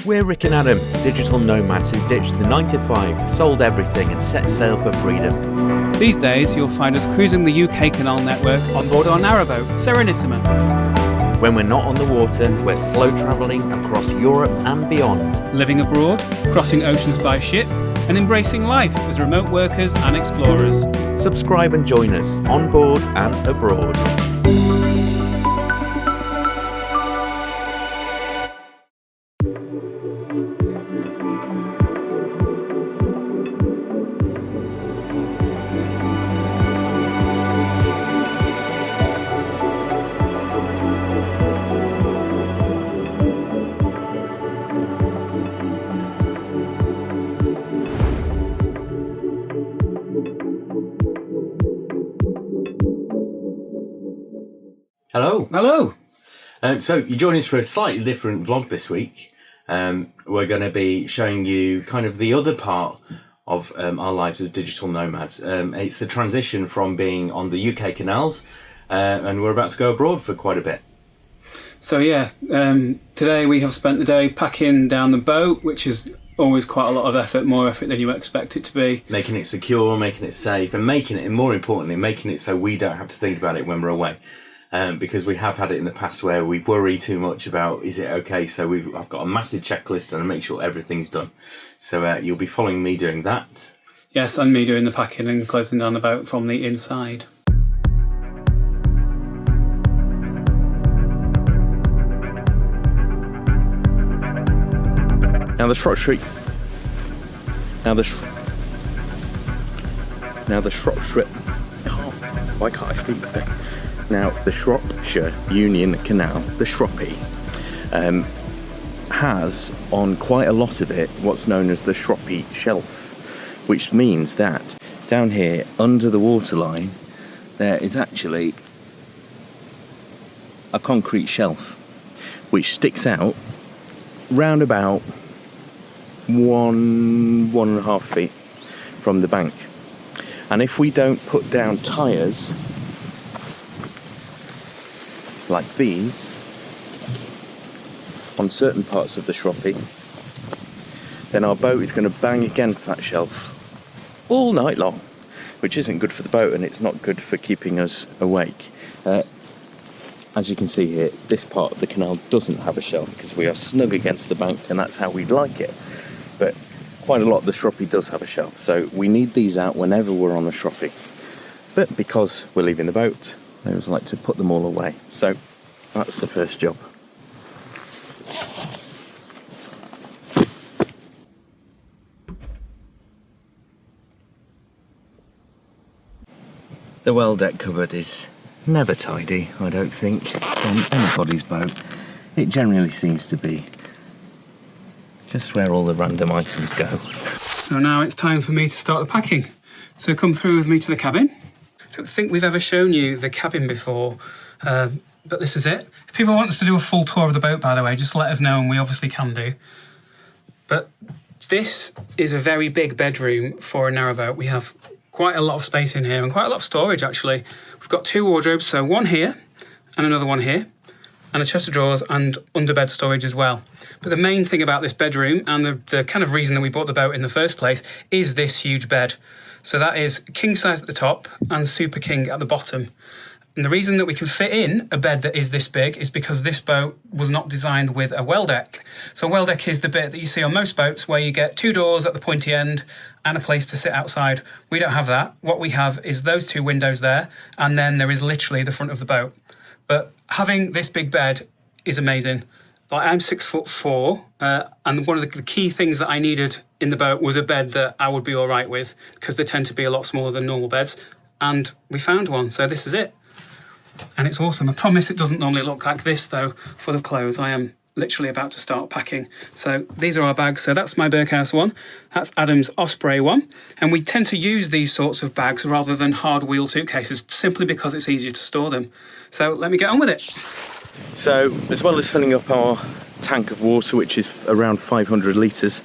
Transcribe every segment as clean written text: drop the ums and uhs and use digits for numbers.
We're Rick and Adam, digital nomads who ditched the 9-to-5, sold everything and set sail for freedom. These days you'll find us cruising the UK canal network on board our Narrowboat Serenissima. When we're not on the water, we're slow travelling across Europe and beyond. Living abroad, crossing oceans by ship, and embracing life as remote workers and explorers. Subscribe and join us on board and abroad. Hello. Hello. So you join us for a slightly different vlog this week. We're going to be showing you kind of the other part of our lives as digital nomads. It's the transition from being on the UK canals and we're about to go abroad for quite a bit. So yeah, today we have spent the day packing down the boat, which is always quite a lot of effort, more effort than you would expect it to be. Making it secure, making it safe, and more importantly, making it so we don't have to think about it when we're away. Because we have had it in the past where we worry too much about, is it okay? So I've got a massive checklist and I make sure everything's done. So you'll be following me doing that. Yes, and me doing the packing and closing down the boat from the inside. Now the Shropshire. Why can't I speak today? Now, the Shropshire Union Canal, the Shroppie, has on quite a lot of it what's known as the Shroppie Shelf, which means that down here under the waterline there is actually a concrete shelf which sticks out round about 1.5 feet from the bank. And if we don't put down tyres like these on certain parts of the Shroppie, then our boat is going to bang against that shelf all night long, which isn't good for the boat and it's not good for keeping us awake. As you can see here, this part of the canal doesn't have a shelf because we are snug against the bank and that's how we'd like it. But quite a lot of the Shroppie does have a shelf, so we need these out whenever we're on the Shroppie. But because we're leaving the boat, I always like to put them all away. So that's the first job. The well deck cupboard is never tidy, I don't think, on anybody's boat. It generally seems to be just where all the random items go. So now it's time for me to start the packing. So come through with me to the cabin. I don't think we've ever shown you the cabin before, but this is it. If people want us to do a full tour of the boat, by the way, just let us know and we obviously can do. But this is a very big bedroom for a narrowboat. We have quite a lot of space in here and quite a lot of storage actually. We've got 2 wardrobes, so one here and another one here, and a chest of drawers and underbed storage as well. But the main thing about this bedroom and the kind of reason that we bought the boat in the first place is this huge bed. So that is king size at the top and super king at the bottom. And the reason that we can fit in a bed that is this big is because this boat was not designed with a well deck. So a well deck is the bit that you see on most boats where you get 2 doors at the pointy end and a place to sit outside. We don't have that. What we have is those 2 windows there, and then there is literally the front of the boat. But having this big bed is amazing. Like, I'm 6'4", and one of the key things that I needed in the boat was a bed that I would be all right with, because they tend to be a lot smaller than normal beds. And we found one, so this is it. And it's awesome. I promise it doesn't normally look like this, though, full of clothes. I am literally about to start packing. So these are our bags. So that's my Berkhouse one. That's Adam's Osprey one. And we tend to use these sorts of bags rather than hard wheel suitcases, simply because it's easier to store them. So let me get on with it. So, as well as filling up our tank of water, which is around 500 litres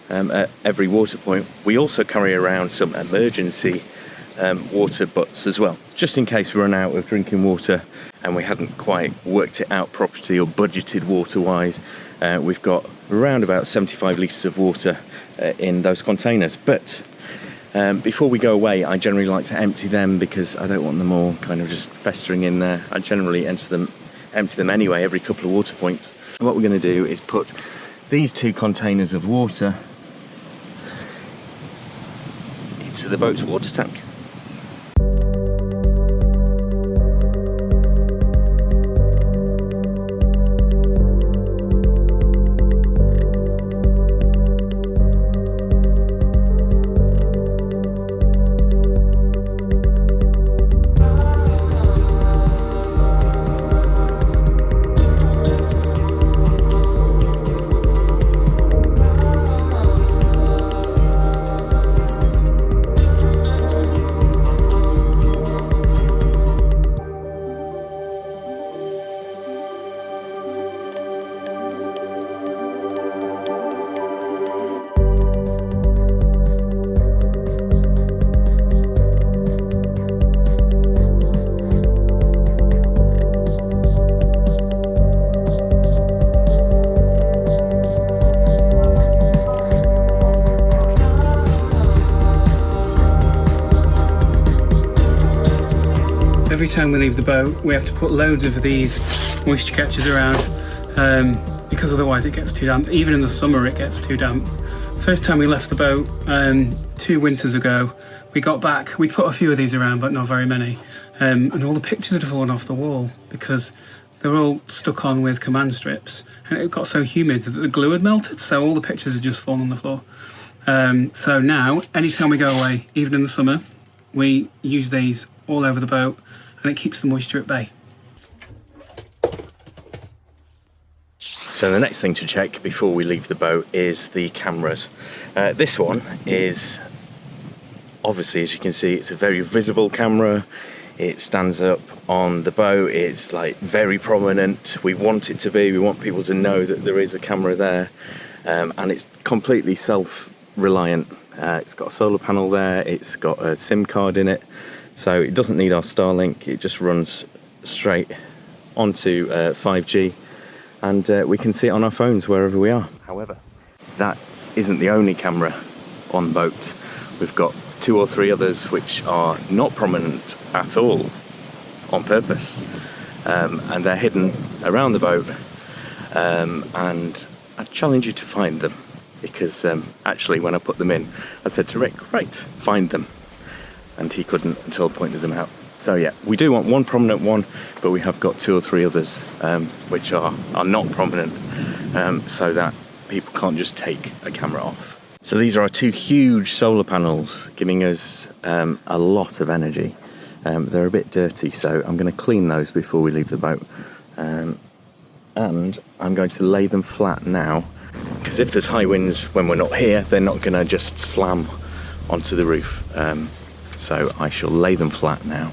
at every water point, we also carry around some emergency water butts as well, just in case we run out of drinking water and we hadn't quite worked it out properly or budgeted water-wise. We've got around about 75 litres of water in those containers. But before we go away, I generally like to empty them because I don't want them all kind of just festering in there. I generally empty them anyway every couple of water points. What we're going to do is put these 2 containers of water into the boat's water tank. Every time we leave the boat, we have to put loads of these moisture catchers around because otherwise it gets too damp. Even in the summer, it gets too damp. First time we left the boat 2 winters ago, we got back, we put a few of these around, but not very many. And all the pictures had fallen off the wall because they were all stuck on with command strips. And it got so humid that the glue had melted, so all the pictures had just fallen on the floor. So now, anytime we go away, even in the summer, we use these all over the boat, and it keeps the moisture at bay. So the next thing to check before we leave the boat is the cameras. This one is, obviously, as you can see, it's a very visible camera. It stands up on the boat, it's like very prominent. We want it to be, we want people to know that there is a camera there. And it's completely self-reliant. It's got a solar panel there, it's got a SIM card in it. So it doesn't need our Starlink, it just runs straight onto 5G, and we can see it on our phones wherever we are. However, that isn't the only camera on the boat. We've got 2 or 3 others which are not prominent at all on purpose, and they're hidden around the boat, and I challenge you to find them, because actually when I put them in, I said to Rick, right, find them. And he couldn't until I pointed them out. So yeah, we do want one prominent one, but we have got 2 or 3 others which are not prominent, so that people can't just take a camera off. So these are our 2 huge solar panels giving us a lot of energy. They're a bit dirty, so I'm going to clean those before we leave the boat. And I'm going to lay them flat now, because if there's high winds when we're not here, they're not going to just slam onto the roof. So I shall lay them flat now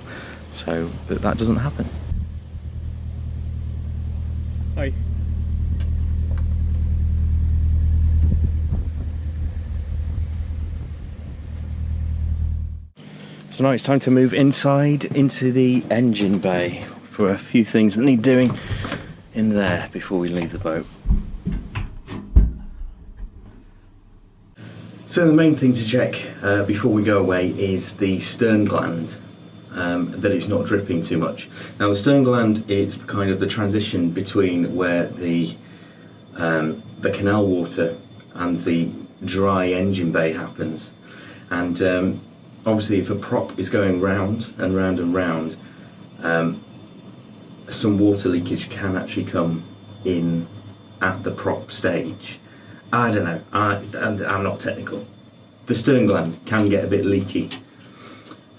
so that doesn't happen. Hi. So now it's time to move inside into the engine bay for a few things that need doing in there before we leave the boat. So the main thing to check before we go away is the stern gland, that it's not dripping too much. Now the stern gland is kind of the transition between where the canal water and the dry engine bay happens. And obviously if a prop is going round and round and round, some water leakage can actually come in at the prop stage. I don't know, I'm not technical. The stern gland can get a bit leaky,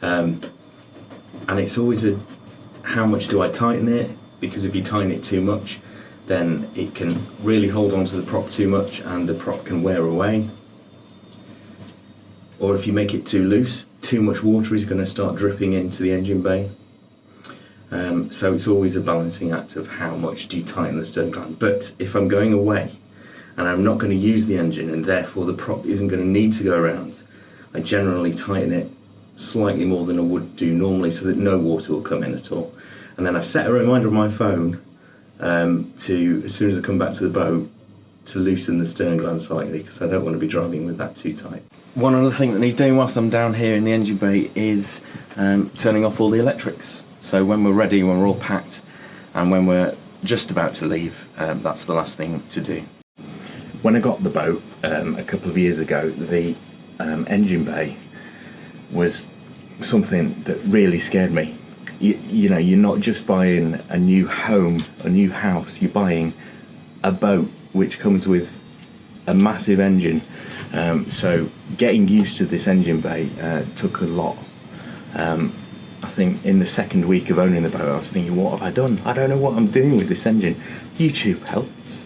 and it's always how much do I tighten it, because if you tighten it too much, then it can really hold on to the prop too much and the prop can wear away. Or if you make it too loose, too much water is going to start dripping into the engine bay. So it's always a balancing act of how much do you tighten the stern gland. But if I'm going away, and I'm not going to use the engine, and therefore the prop isn't going to need to go around, I generally tighten it slightly more than I would do normally so that no water will come in at all. And then I set a reminder on my phone to, as soon as I come back to the boat, to loosen the stern gland slightly because I don't want to be driving with that too tight. One other thing that he's doing whilst I'm down here in the engine bay is turning off all the electrics. So when we're ready, when we're all packed, and when we're just about to leave, that's the last thing to do. When I got the boat a couple of years ago, the engine bay was something that really scared me. You know, you're not just buying a new home, a new house, you're buying a boat which comes with a massive engine. So getting used to this engine bay took a lot. I think in the second week of owning the boat, I was thinking, what have I done? I don't know what I'm doing with this engine. YouTube helps.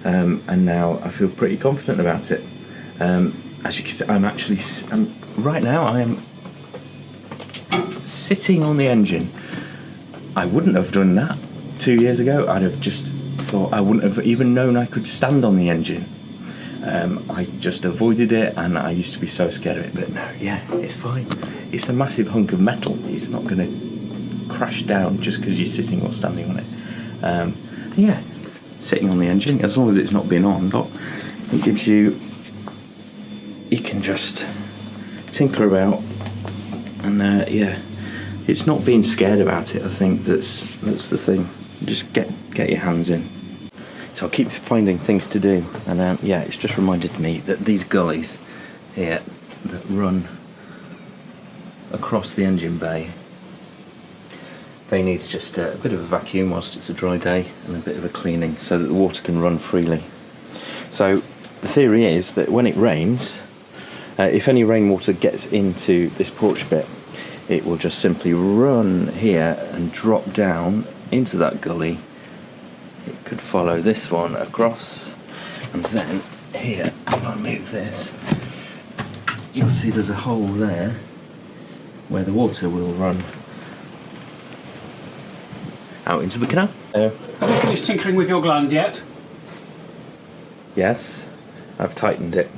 And now I feel pretty confident about it. As you can see, right now I am sitting on the engine. I wouldn't have done that 2 years ago. I'd have just thought, I wouldn't have even known I could stand on the engine. I just avoided it, and I used to be so scared of it, but no, yeah, it's fine. It's a massive hunk of metal. It's not going to crash down just because you're sitting or standing on it. Yeah, sitting on the engine, as long as it's not been on, but it gives you can just tinker about, and yeah, it's not being scared about it. I think that's the thing. Just get your hands in. So I'll keep finding things to do, and yeah, it's just reminded me that these gullies here that run across the engine bay, they need just a bit of a vacuum whilst it's a dry day, and a bit of a cleaning so that the water can run freely. So the theory is that when it rains, if any rainwater gets into this porch bit, it will just simply run here and drop down into that gully. It could follow this one across, and then here, if I move this, you'll see there's a hole there where the water will run out into the canal. Have you finished tinkering with your gland yet? Yes, I've tightened it.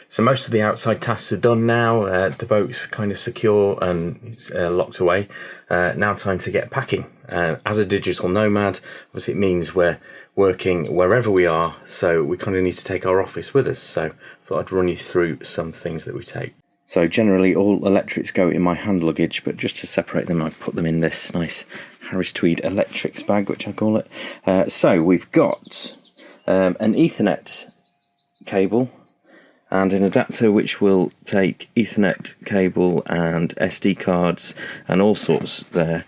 So most of the outside tasks are done now. The boat's kind of secure and it's locked away. Now time to get packing. As a digital nomad, obviously it means we're working wherever we are, so we kind of need to take our office with us. So I thought I'd run you through some things that we take. So generally all electrics go in my hand luggage, but just to separate them, I put them in this nice Harris Tweed electrics bag, which I call it. So we've got an Ethernet cable, and an adapter which will take Ethernet cable and SD cards and all sorts there,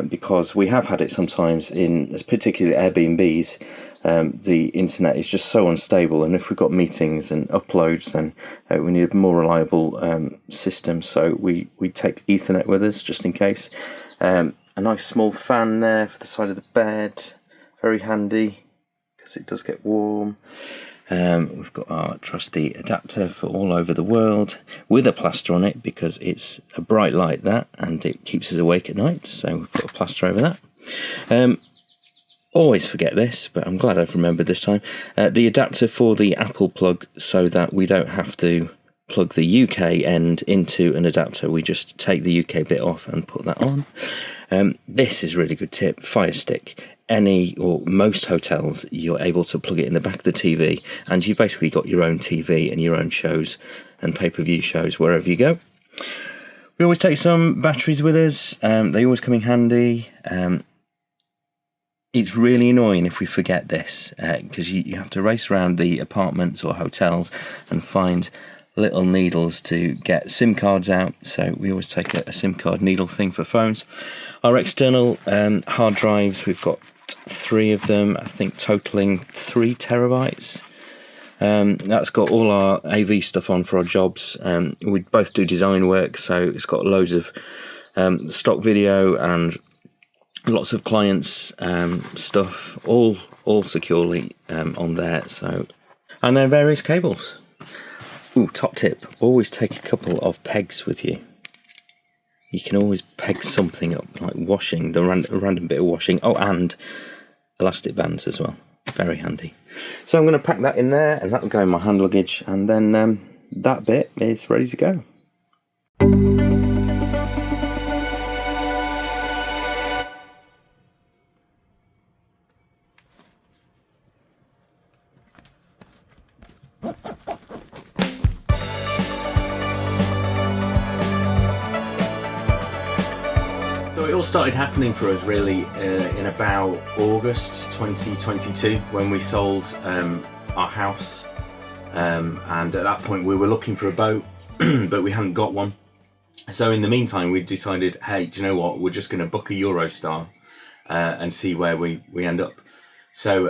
because we have had it sometimes in particularly Airbnbs. The internet is just so unstable, and if we've got meetings and uploads, then we need a more reliable system, so we take Ethernet with us just in case. A nice small fan there for the side of the bed, very handy because it does get warm. We've got our trusty adapter for all over the world with a plaster on it because it's a bright light, that, and it keeps us awake at night, so we've put a plaster over that. Always forget this, but I'm glad I've remembered this time. The adapter for the Apple plug, so that we don't have to plug the UK end into an adapter. We just take the UK bit off and put that on. This is a really good tip. Fire stick. Any or most hotels, you're able to plug it in the back of the TV, and you've basically got your own TV and your own shows and pay-per-view shows wherever you go. We always take some batteries with us. They always come in handy. It's really annoying if we forget this, because you have to race around the apartments or hotels and find little needles to get SIM cards out, so we always take a SIM card needle thing for phones. Our external hard drives, we've got 3 of them, I think totaling 3 terabytes. That's got all our AV stuff on for our jobs. We both do design work, so it's got loads of stock video and lots of clients' stuff, all securely on there. So, and then various cables. Ooh, top tip: always take a couple of pegs with you. You can always peg something up, like washing, a random bit of washing. Oh, and elastic bands as well. Very handy. So I'm going to pack that in there, and that'll go in my hand luggage, and then that bit is ready to go. all started happening for us really in about August 2022 when we sold our house, and at that point we were looking for a boat but we hadn't got one. So in the meantime we decided, hey, do you know what, we're just going to book a Eurostar and see where we end up. So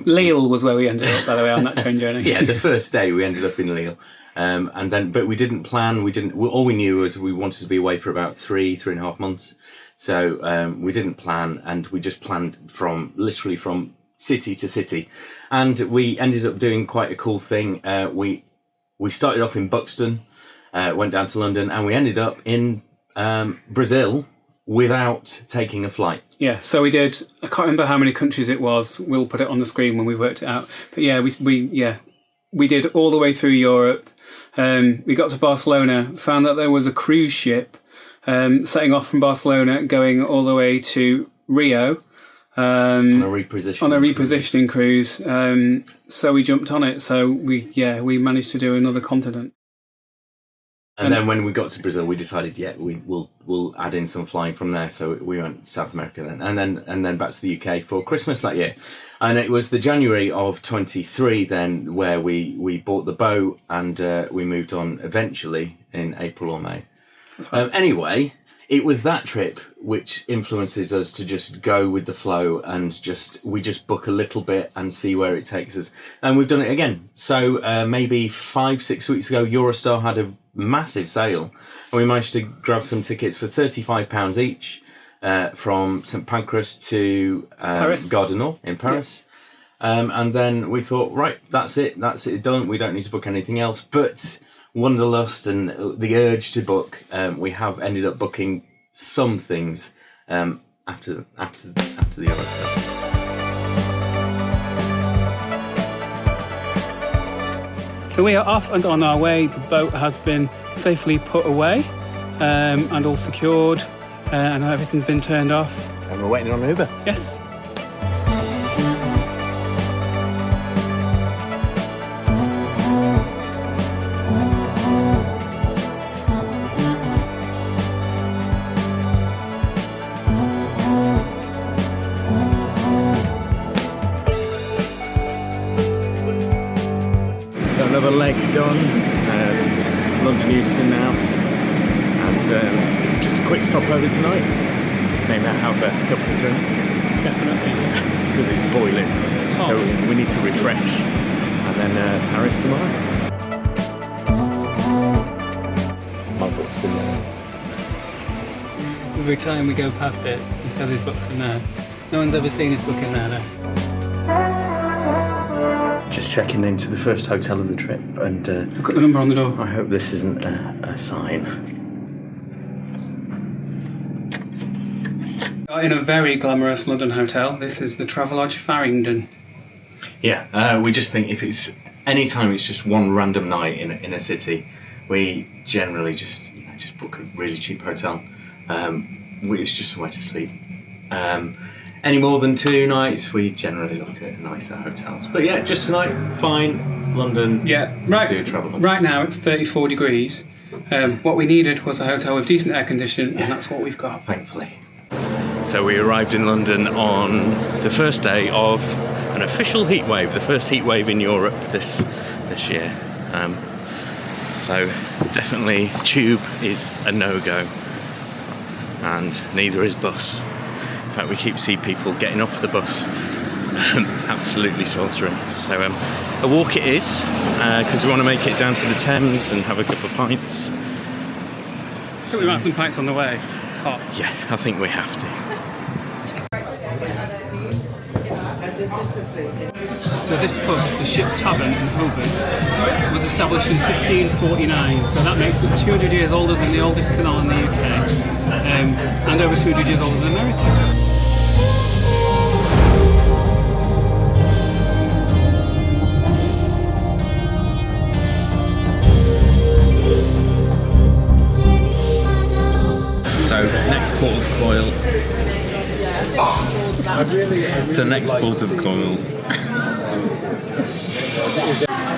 Lille was where we ended up, by the way, on that train journey. Yeah, the first day we ended up in Lille. And then, but we didn't plan. All we knew was we wanted to be away for about 3.5 months. So we didn't plan, and we just planned literally from city to city. And we ended up doing quite a cool thing. We started off in Buxton, went down to London, and we ended up in Brazil without taking a flight. Yeah, so we did. I can't remember how many countries it was. We'll put it on the screen when we worked it out. But yeah, we did all the way through Europe. We got to Barcelona, found that there was a cruise ship setting off from Barcelona, going all the way to Rio on a repositioning cruise. So we jumped on it. So we managed to do another continent. And then when we got to Brazil, we decided, we'll add in some flying from there. So we went to South America then, and then back to the UK for Christmas that year. And it was the January of 23 then where we bought the boat, and we moved on eventually in April or May. Anyway, it was that trip which influences us to just go with the flow and we just book a little bit and see where it takes us. And we've done it again. So maybe 5-6 weeks ago, Eurostar had a massive sale, and we managed to grab some tickets for £35 each from St Pancras to Gare du Nord in Paris. Yeah. And then we thought, right, that's it done. We don't need to book anything else. But wanderlust and the urge to book, we have ended up booking some things after the Eurostar. So we are off and on our way. The boat has been safely put away and all secured, and everything's been turned off. And we're waiting on Uber. Yes. Another leg done. London Euston now, and just a quick stopover tonight. Maybe have a couple of drinks. Definitely. Because it's boiling. It's hot. So we need to refresh, and then Paris tomorrow. My book's in there. Every time we go past it, he says his book's in there. No one's ever seen his book in there, though. Just checking into the first hotel of the trip, and I've got the number on the door. I hope this isn't a sign. In a very glamorous London hotel. This is the Travelodge Farringdon. Yeah, we just think if it's any time it's just one random night in a city, we generally just book a really cheap hotel. It's just somewhere to sleep. Any more than 2 nights, we generally look at nicer hotels. But yeah, just tonight, fine. London. Yeah, right. Do travel. Right now it's 34 degrees. What we needed was a hotel with decent air conditioning, and that's what we've got. Thankfully. So we arrived in London on the first day of an official heatwave, the first heatwave in Europe this year. So definitely tube is a no-go, and neither is bus. In fact, we keep seeing people getting off the bus, absolutely sweltering. So a walk it is, because we want to make it down to the Thames and have a couple of pints. I think we might have some pints on the way. It's hot. Yeah, I think we have to. So this pub, the Ship Tavern in Holborn, was established in 1549, so that makes it 200 years older than the oldest canal in the UK, and over 200 years older than America. So next port of call. So next port of call.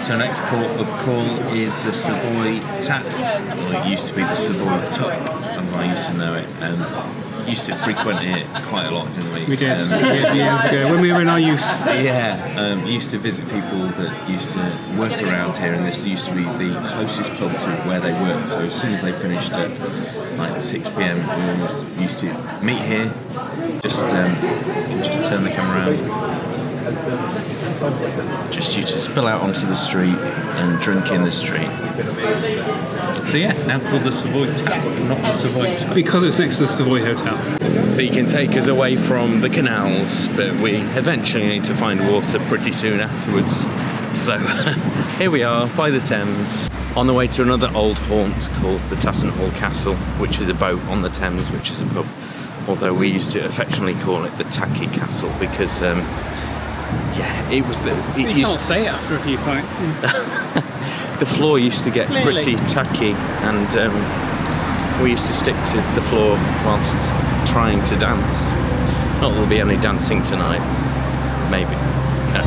So next port of call is the Savoy Tap. Well, it used to be the Savoy Tup, as I used to know it. used to frequent it quite a lot, didn't we? We did years ago when we were in our youth. Yeah, used to visit people that used to work around here, and this used to be the closest pub to where they worked. So as soon as they finished at like 6 p.m, we always used to meet here. Just turn the camera around. Just used to spill out onto the street and drink in the street. So yeah, now called the Savoy Tap, not the Savoy Tap. Because it's next to the Savoy Hotel. So you can take us away from the canals, but we eventually need to find water pretty soon afterwards. So here we are by the Thames, on the way to another old haunt called the Tattenhall Castle, which is a boat on the Thames, which is a pub. Although we used to affectionately call it the Tacky Castle because, yeah, it was the... You can't say it after a few pints. The floor used to get Clearly. pretty tacky, and we used to stick to the floor whilst trying to dance. Not that there'll be any dancing tonight. Maybe. No.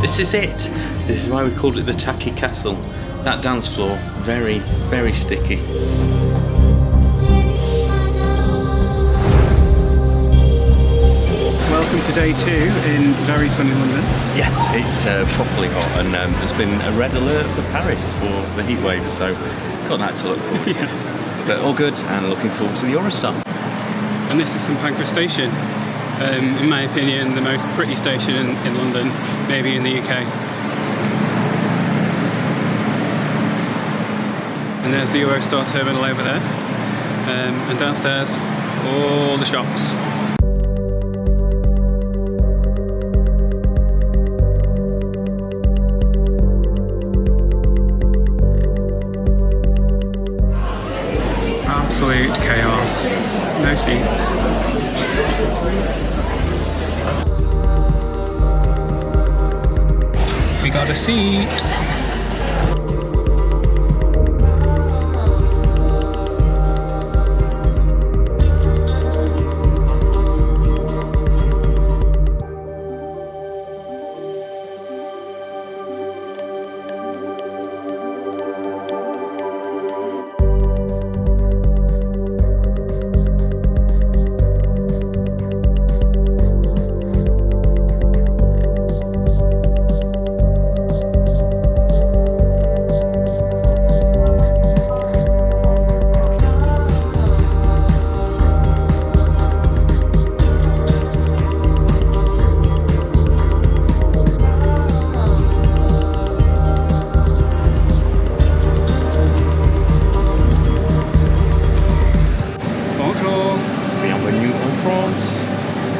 This is it. This is why we called it the Tacky Castle. That dance floor, very, very sticky. Welcome to day 2 in very sunny London. Yeah, it's properly hot, and there's been a red alert for Paris for the heatwaves, so got that to look forward to. Yeah. But all good, and looking forward to the Eurostar. And this is St Pancras Station. In my opinion, the most pretty station in London, maybe in the UK. And there's the Eurostar terminal over there. And downstairs, all the shops. It's absolute chaos. No seats. We got a seat.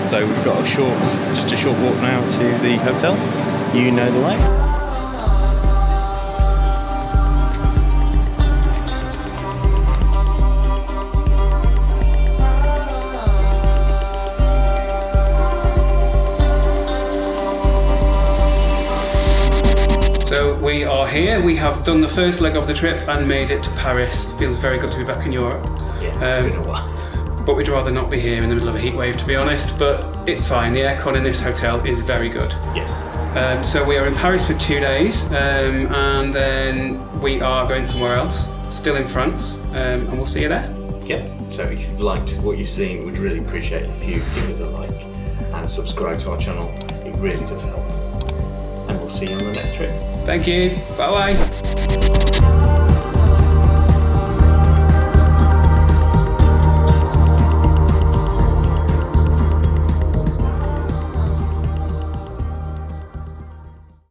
So we've got just a short walk now to the hotel. You know the way. So we are here. We have done the first leg of the trip and made it to Paris. Feels very good to be back in Europe. Yeah, it's been a while. But we'd rather not be here in the middle of a heat wave, to be honest. But it's fine. The aircon in this hotel is very good. Yeah. So we are in Paris for 2 days, and then we are going somewhere else, still in France, and we'll see you there. Yeah. So if you've liked what you've seen, we'd really appreciate it if you give us a like and subscribe to our channel. It really does help. And we'll see you on the next trip. Thank you. Bye bye.